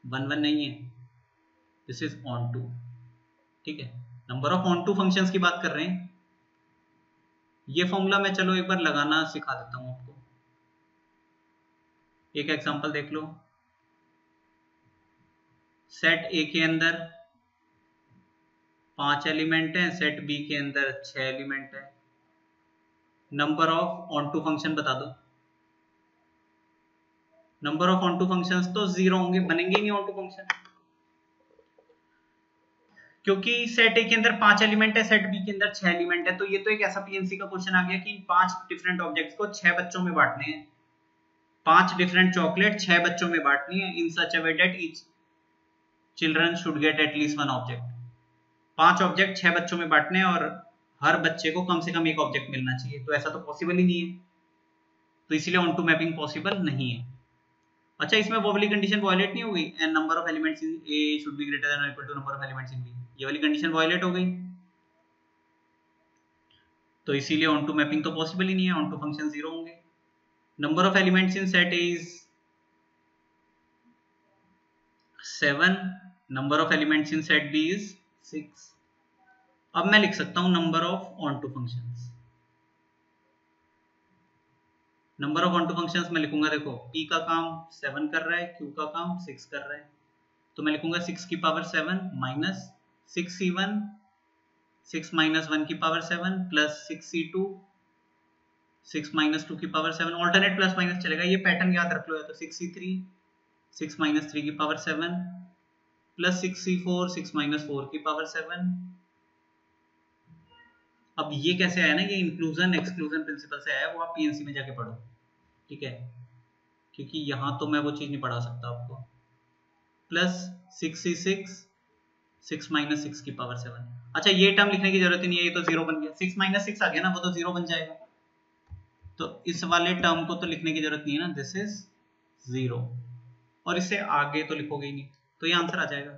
1-1 नहीं है, दिस इज ऑन टू, ठीक है। Number of onto functions की बात कर रहे हैं। ये फॉर्मूला मैं चलो एक बार लगाना सिखा देता हूं आपको, एक एग्जांपल देख लो। सेट ए के अंदर 5 एलिमेंट हैं, सेट बी के अंदर 6 एलिमेंट है, number of onto function बता दो। Number of onto functions तो 0 होंगे, बनेंगे ही नहीं ऑन टू फंक्शन, क्योंकि सेट ए के अंदर 5 एलिमेंट है, सेट बी के अंदर 6 एलिमेंट है। तो ये तो एक ऐसा पीएनसी का क्वेश्चन आ गया कि इन 5 डिफरेंट ऑब्जेक्ट्स को 6 बच्चों में बांटने हैं, 5 डिफरेंट चॉकलेट 6 बच्चों में बांटनी है in such a way that each children should get at least 1 object. 5 object 6 बच्चों में बांटने और हर बच्चे को कम से कम एक ऑब्जेक्ट मिलना चाहिए, तो ऐसा तो पॉसिबल ही नहीं है, तो इसीलिए ऑन टू मैपिंग पॉसिबल नहीं है। अच्छा इसमें वो वाली कंडीशन वायलेट नहीं हो गई, n number of elements in A should be greater than or equal to number of elements in B, ये वाली कंडीशन वायलेट हो गई, तो इसीलिए ऑन टू मैपिंग तो पॉसिबल ही नहीं है, ऑन टू फंक्शन 0 होंगे। Number of elements in set A is 7, number of elements in set B is 6। अब मैं लिख सकता हूं number of onto functions, number of onto functions मैं लिखूंगा, देखो p का काम 7 कर रहा है, q का काम 6 कर रहा है, तो मैं लिखूंगा 6 की पावर 7 माइनस 6c1, 6 माइनस 1 की पावर 7 प्लस 6c2, 6 माइनस 2 की पावर 7, ऑल्टरनेट प्लस माइनस चलेगा, ये पैटर्न याद रख लो, या तो 6c3, 6 माइनस 3 की पावर 7 प्लस 6c4, 6 माइनस 4 की पावर 7। अब ये कैसे आया ना, ये इंक्लूजन एक्सक्लूजन प्रिंसिपल से आया, वो आप पीएनसी में जाके पढ़ो, ठीक है, क्योंकि यहां तो मैं वो चीज नहीं पढ़ा सकता आपको। प्लस 6c6, 6 माइनस 6 की पावर 7। अच्छा ये टर्म लिखने की जरूरत ही नहीं है, ये तो 0 बन गया, 6 माइनस 6 आ गया ना, वो तो 0 बन जाएगा, तो इस वाले टर्म को तो लिखने की जरूरत नहीं है ना, दिस इज 0, और इससे आगे तो लिखोगे ही नहीं, तो ये आंसर आ जाएगा,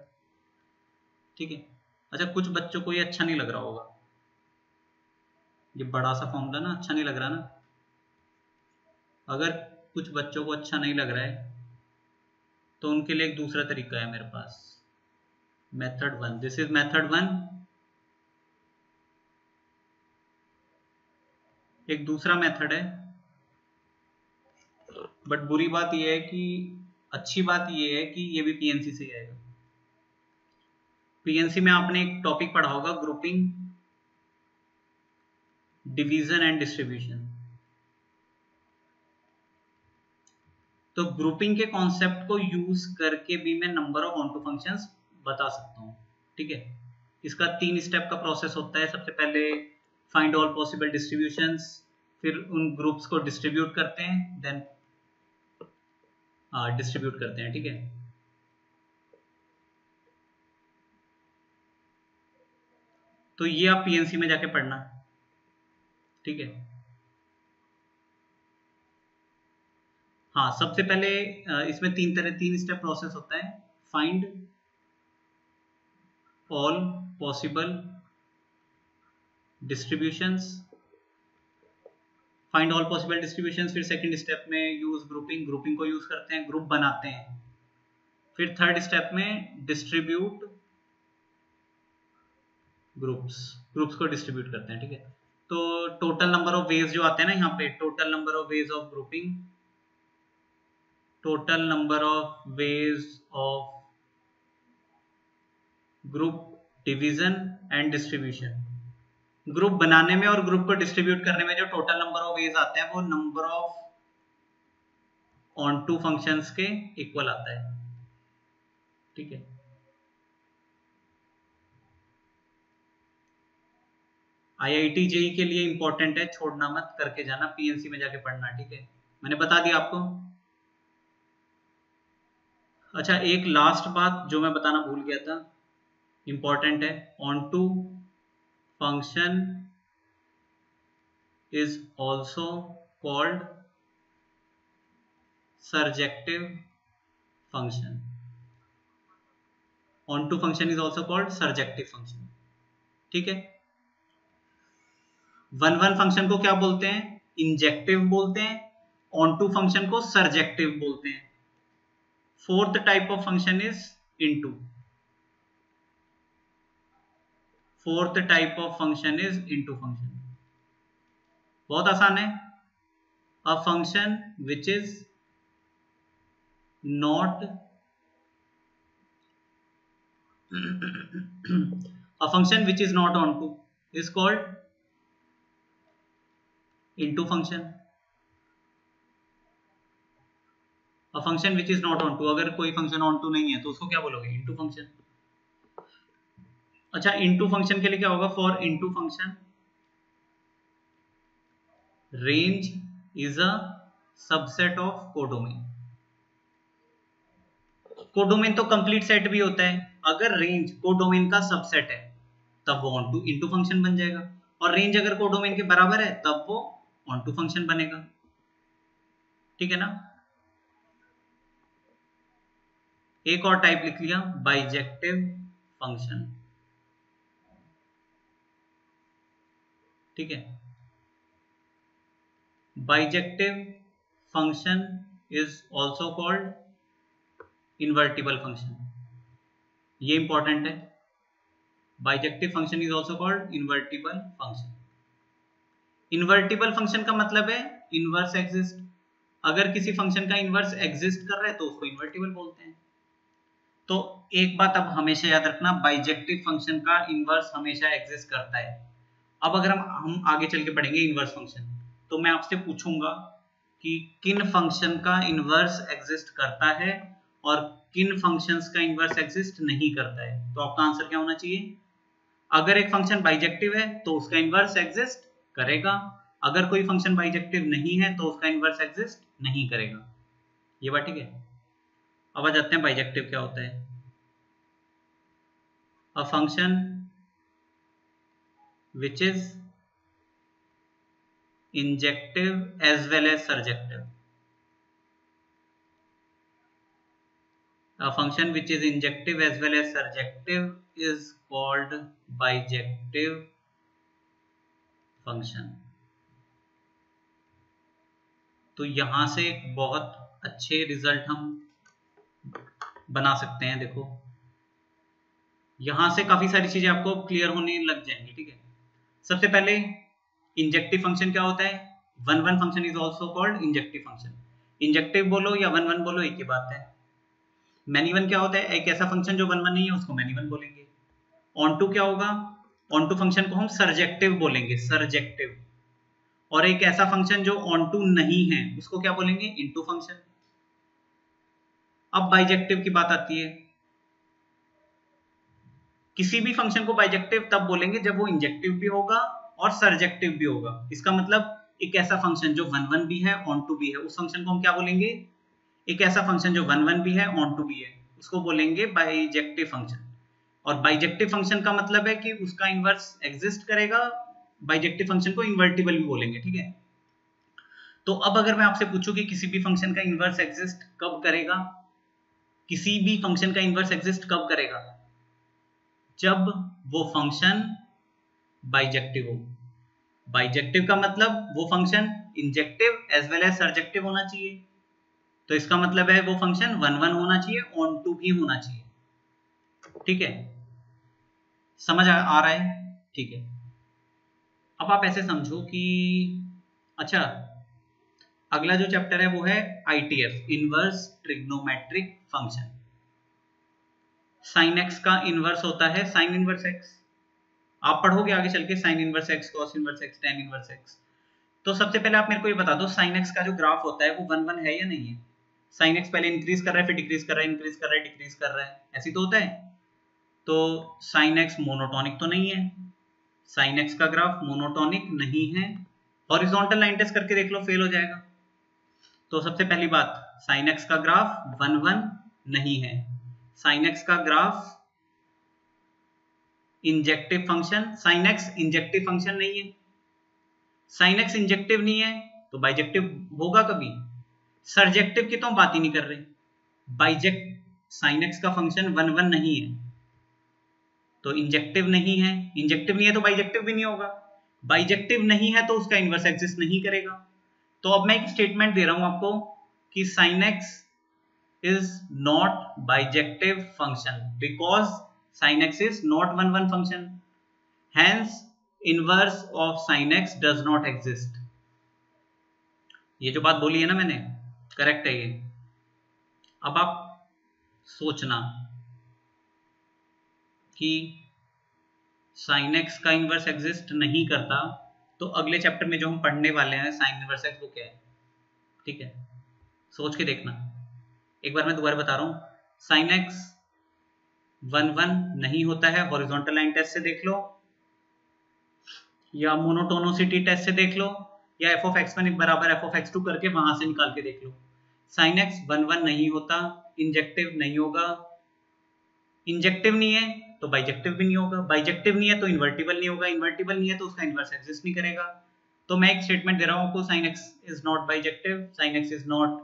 ठीक है। अच्छा कुछ बच्चों को ये अच्छा नहीं लग रहा होगा, ये बड़ा सा फॉर्मूला ना अच्छा नहीं लग रहा ना, अगर कुछ बच्चों को अच्छा नहीं लग रहा है तो उनके लिए एक दूसरा तरीका है मेरे पास, मेथड 1, दिस इज मेथड 1। एक दूसरा मेथड है, बट बुरी बात यह है कि, अच्छी बात यह है कि ये भी पीएनसी से आएगा। पीएनसी में आपने एक टॉपिक पढ़ा होगा ग्रुपिंग, डिवीजन एंड डिस्ट्रीब्यूशन। तो ग्रुपिंग के कॉन्सेप्ट को यूज करके भी मैं नंबर ऑफ ऑनटू फंक्शंस बता सकता हूँ, ठीक है। इसका 3 स्टेप का प्रोसेस होता है। सबसे पहले फाइंड ऑल पॉसिबल डिस्ट्रीब्यूशंस, फिर उन ग्रुप्स को डिस्ट्रीब्यूट करते हैं, देन डिस्ट्रीब्यूट करते हैं, ठीक है। तो ये आप पीएनसी में जाके पढ़ना, ठीक है। हाँ, सबसे पहले इसमें 3 स्टेप प्रोसेस होता है। Find all possible distributions, find all possible distributions, फिर सेकंड स्टेप में यूज ग्रुपिंग, ग्रुपिंग को यूज करते हैं, ग्रुप बनाते हैं, फिर थर्ड स्टेप में डिस्ट्रीब्यूट ग्रुप्स को डिस्ट्रीब्यूट करते हैं, ठीक है। तो टोटल नंबर ऑफ वेज जो आते हैं ना यहाँ पे, total number of ways of grouping, total number of ways of group division and distribution. Group बनाने में और ग्रुप को डिस्ट्रीब्यूट करने में जो टोटल नंबर ऑफ वेज आते हैं वो number of onto functions के इक्वल आता है, ठीक है। आईआईटी जेई के लिए इंपॉर्टेंट है, छोड़ना मत, करके जाना, पीएनसी में जाके पढ़ना, ठीक है। मैंने बता दिया आपको। अच्छा, एक लास्ट बात जो मैं बताना भूल गया था, इंपॉर्टेंट है। Onto function is also called surjective function. onto function is also called surjective function, ठीक है। वन फंक्शन को क्या बोलते हैं? इंजेक्टिव बोलते हैं। onto फंक्शन को सर्जेक्टिव बोलते हैं। Fourth type of function is into. Fourth type of function is into function. बहुत आसान है। A function which is not a function which is not onto is called into function. A function which is not onto, अगर कोई फंक्शन onto नहीं है तो उसको क्या बोलोगे? into function. अच्छा, into function के लिए क्या होगा? for into function range is a subset of codomain. Codomain तो कंप्लीट सेट भी होता है। अगर रेंज कोडोमेन का सबसेट है तब वो ऑन टू इनटू फंक्शन बन जाएगा, और रेंज अगर कोडोमेन के बराबर है तब वो ऑन टू फंक्शन बनेगा, ठीक है ना। एक और टाइप लिख लिया, बाइजेक्टिव फंक्शन, ठीक है। Bijective function is also called invertible function. ये इंपॉर्टेंट है। Bijective function is also called invertible function. Invertible function का मतलब है इनवर्स एग्जिस्ट। अगर किसी फंक्शन का इनवर्स एग्जिस्ट कर रहा है तो उसको इन्वर्टिबल बोलते हैं। तो एक बात अब हमेशा याद रखना, बाइजेक्टिव फंक्शन का इनवर्स हमेशा एग्जिस्ट करता है। अब अगर हम आगे चल के पढ़ेंगे इनवर्स फंक्शन, तो मैं आपसे पूछूंगा कि किन फंक्शन का इनवर्स एग्जिस्ट करता है और किन फंक्शंस का इनवर्स एग्जिस्ट नहीं करता है। तो आपका आंसर क्या होना चाहिए? अगर एक फंक्शन बाइजेक्टिव है तो उसका इनवर्स एग्जिस्ट करेगा, अगर कोई फंक्शन बाइजेक्टिव नहीं है तो उसका इनवर्स एग्जिस्ट नहीं करेगा। ये बात ठीक है। अब आ जाते हैं बाइजेक्टिव क्या होता है। A function which is injective as well as surjective. A function which is injective as well as surjective is called bijective function. तो यहां से एक बहुत अच्छे रिजल्ट हम बना सकते हैं। देखो, यहां से काफी सारी चीजें आपको क्लियर होने लग जाएंगी, ठीक है। सबसे पहले इंजेक्टिव फंक्शन क्या होता है? One function is also called injective function. Injective बोलो या वन बोलो, एक ही बात है। मैनी वन क्या होता है? एक ऐसा फंक्शन जो वन नहीं है उसको मैनी वन बोलेंगे। ऑन टू क्या होगा? ऑन टू फंक्शन को हम सर्जेक्टिव बोलेंगे, सर्जेक्टिव। और एक ऐसा फंक्शन जो ऑन टू नहीं है उसको क्या बोलेंगे, इनटू फंक्शन। अब बाइजेक्टिव की बात आती है। किसी भी फंक्शन को बाइजेक्टिव तब बोलेंगे जब वो इंजेक्टिव भी होगा और सरजेक्टिव भी होगा। इसका मतलब एक ऐसा फंक्शन जो 1 1 भी है ऑन टू भी है उस फंक्शन को हम क्या बोलेंगे, एक ऐसा फंक्शन जो 1 1 भी है ऑन टू भी है उसको बोलेंगे बाइजेक्टिव फंक्शन। और बाइजेक्टिव फंक्शन का मतलब है कि उसका इनवर्स एग्जिस्ट करेगा। बाइजेक्टिव फंक्शन को इन्वर्टिबल भी बोलेंगे, ठीक है। तो अब अगर मैं आपसे पूछूं कि किसी भी फंक्शन का इनवर्स एग्जिस्ट कब करेगा, किसी भी फंक्शन का इनवर्स एग्जिस्ट कब करेगा, जब वो फंक्शन बाइजेक्टिव हो। बाइजेक्टिव का मतलब वो function injective as well as surjective होना चाहिए। तो इसका मतलब है वो फंक्शन 1 1 होना चाहिए, ऑन टू भी होना चाहिए, ठीक है। समझ आ रहा है, ठीक है। अब आप ऐसे समझो कि अच्छा अगला जो चैप्टर है वो है ITF, inverse trigonometric function. Sine x का इनवर्स होता है साइन इनवर्स एक्स। आप पढ़ोगे आगे चल के sine inverse x, cos inverse x, tan inverse x. तो सबसे पहले आप मेरे को ये बता दो साइन एक्स का जो ग्राफ होता है वो 1 1 है या नहीं है। साइन एक्स पहले इंक्रीज कर रहा है, फिर डिक्रीज कर रहा है, इंक्रीज कर रहा है, डिक्रीज कर रहा है, ऐसी तो होता है। तो साइन एक्स मोनोटोनिक तो नहीं है, साइन एक्स का ग्राफ मोनोटोनिक नहीं है। हॉरिजॉन्टल लाइन टेस्ट करके देख लो, फेल हो जाएगा। तो सबसे पहली बात, साइन एक्स का ग्राफ 1 1 नहीं है। साइन एक्स का graph injective function, sine x injective function नहीं है। साइन एक्स इंजेक्टिव नहीं है तो बाइजेक्टिव होगा कभी। सरजेक्टिव की तो हम बात ही नहीं कर रहे। बाइजेक्ट साइन एक्स का फंक्शन 1 1 नहीं है तो इंजेक्टिव नहीं है, इंजेक्टिव नहीं है तो बाइजेक्टिव भी नहीं होगा। बाइजेक्टिव नहीं है तो उसका इनवर्स एग्जिस्ट नहीं करेगा। तो अब मैं एक स्टेटमेंट दे रहा हूं आपको कि sin x is not bijective function because sin x is not 1 1 function, hence inverse of sin x does not exist। ये जो बात बोली है ना मैंने, करेक्ट है ये। अब आप सोचना कि sin x का इनवर्स एग्जिस्ट नहीं करता तो अगले चैप्टर में जो हम पढ़ने वाले हैं sin इनवर्स x वो क्या है, ठीक है। सोच के देखना, एक बार मैं दोबारा बता रहा हूं। sin x 1 1 नहीं होता है, हॉरिजॉन्टल लाइन टेस्ट से देख लो या मोनोटोनोसिटी टेस्ट से देख लो या f of x1 बराबर f of x2 करके वहां से निकाल के देख लो। sin x 1 1 नहीं होता, इंजेक्टिव नहीं होगा, इंजेक्टिव नहीं है तो बाइजेक्टिव भी नहीं होगा, बाइजेक्टिव नहीं है तो इन्वर्टिबल नहीं होगा, इन्वर्टिबल नहीं है तो उसका इनवर्स एग्जिस्ट नहीं करेगा। तो मैं एक स्टेटमेंट दे रहा हूं आपको, sin x is not bijective, sin x is not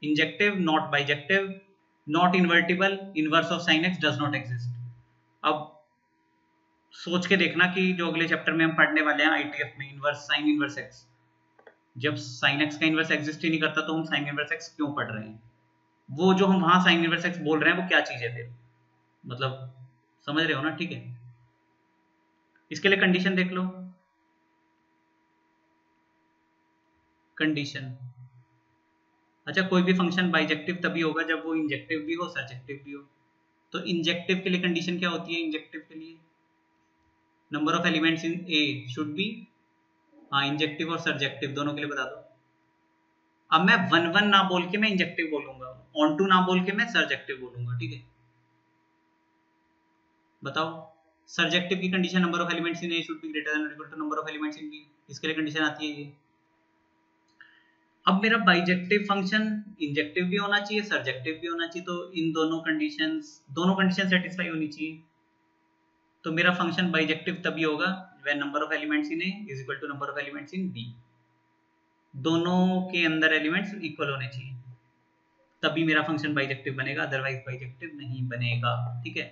injective, not bijective, not invertible, inverse of sin x does not exist। अब सोच के देखना कि जो अगले चैप्टर में हम पढ़ने वाले हैं ITF में, इनवर्स साइन इनवर्स x, जब sin x का इनवर्स एग्जिस्ट ही नहीं करता तो हम साइन इनवर्स x क्यों पढ़ रहे हैं। वो जो हम वहां साइन इनवर्स x बोल रहे हैं वो क्या चीज है फिर, मतलब समझ रहे हो ना, ठीक है। इसके लिए कंडीशन देख लो। कंडीशन, अच्छा कोई भी फंक्शन बाइजेक्टिव तभी होगा जब वो इंजेक्टिव भी हो सरजेक्टिव भी हो। तो इंजेक्टिव के लिए कंडीशन क्या होती है, इंजेक्टिव के लिए number of elements in A should B, हाँ इंजेक्टिव और सरजेक्टिव दोनों के लिए बता दो। अब मैं 1 1 ना बोल के मैं इंजेक्टिव बोलूंगा, ऑन टू ना बोल के मैं सरजेक्टिव बोलूंगा, ठीक है। बताओ, सरजेक्टिव की condition number of elements in A should be greater than or equal to number of elements in B, इसके लिए कंडीशन आती है ये। अब मेरा बाइजेक्टिव फंक्शन इंजेक्टिव भी होना चाहिए सरजेक्टिव भी होना चाहिए, तो इन दोनों कंडीशन सेटिस्फाई होनी चाहिए। तो मेरा फंक्शन बाइजेक्टिव तभी होगा when number of elements in A is equal to number of elements in B, दोनों के अंदर एलिमेंट्स इक्वल होने चाहिए, तभी मेरा फंक्शन बाइजेक्टिव बनेगा, अदरवाइज बाइजेक्टिव नहीं बनेगा, ठीक है।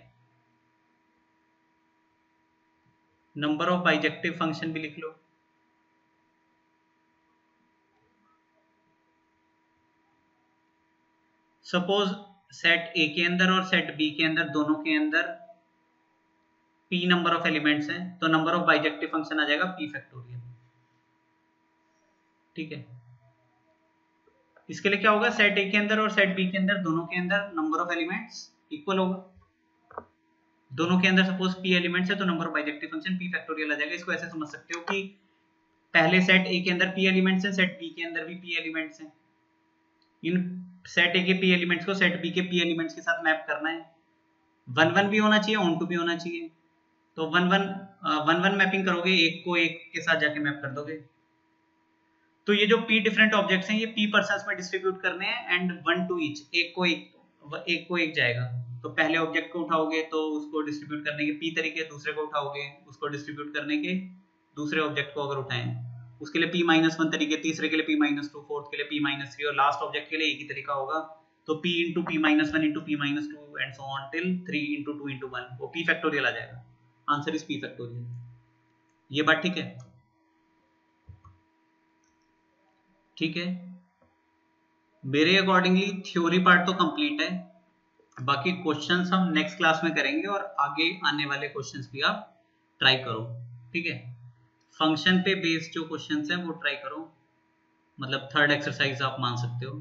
नंबर ऑफ बाइजेक्टिव फंक्शन भी लिख लो। सपोज सेट ए के अंदर और सेट बी के अंदर दोनों के अंदर p नंबर ऑफ एलिमेंट्स हैं, तो नंबर ऑफ बाइजेक्टिव फंक्शन आ जाएगा p फैक्टोरियल, ठीक है। इसके लिए क्या होगा, सेट ए के अंदर और सेट बी के अंदर दोनों के अंदर नंबर ऑफ एलिमेंट्स इक्वल होगा। दोनों के अंदर सपोज p एलिमेंट्स है तो number of bijective function p factorial आ जाएगा। इसको ऐसे समझ सकते हो कि पहले सेट ए के अंदर p एलिमेंट्स हैं, सेट b के अंदर भी p एलिमेंट्स हैं। इन सेट ए के p एलिमेंट्स को सेट b के p एलिमेंट्स के साथ मैप करना है। 1 1 भी होना चाहिए, ऑन टू भी होना चाहिए। तो 1 1 मैपिंग करोगे, एक को एक के साथ जाके मैप कर दोगे। तो ये जो p डिफरेंट ऑब्जेक्ट्स हैं ये p पर्सन्स में डिस्ट्रीब्यूट करने हैं एंड 1 टू ईच, एक को एक जाएगा। तो पहले ऑब्जेक्ट को उठाओगे तो उसको डिस्ट्रीब्यूट करने के p तरीके, दूसरे को उठाओगे उसको डिस्ट्रीब्यूट करने के दूसरे ऑब्जेक्ट को अगर उठाएं उसके लिए p-1 तरीके, तीसरे के लिए p-2, फोर्थ के लिए p-3 और लास्ट ऑब्जेक्ट के लिए एक ही तरीका होगा। तो p into p-1 into p-2 and so on till 3 into 2 into 1, वो p फैक्टोरियल आ जाएगा। Answer is p factorial. ये बात ठीक है? ठीक है, मेरे अकॉर्डिंगली थ्योरी पार्ट तो कंप्लीट है, बाकी क्वेश्चंस हम नेक्स्ट क्लास में करेंगे और आगे आने वाले क्वेश्चंस भी आप ट्राई करो। ठीक है, फंक्शन पे बेस्ड जो क्वेश्चंस हैं वो ट्राई करो, मतलब थर्ड एक्सरसाइज आप मान सकते हो।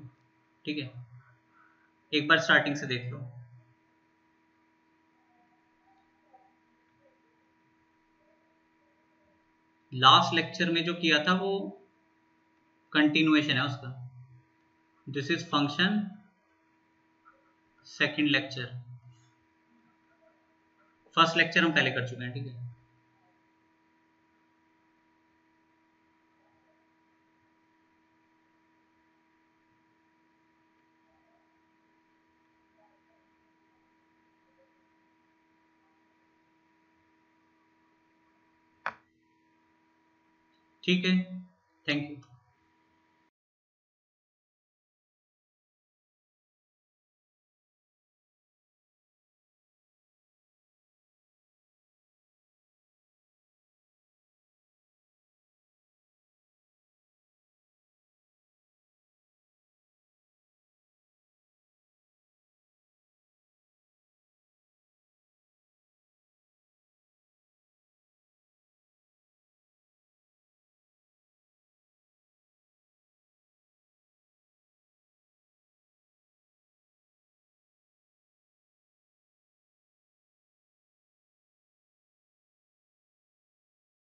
ठीक है, एक बार स्टार्टिंग से देख लो। लास्ट लेक्चर में जो किया था वो कंटिन्यूएशन है उसका। This is function, second lecture. First lecture हम पहले कर चुके हैं। ठीक है, ठीक है, थैंक यू।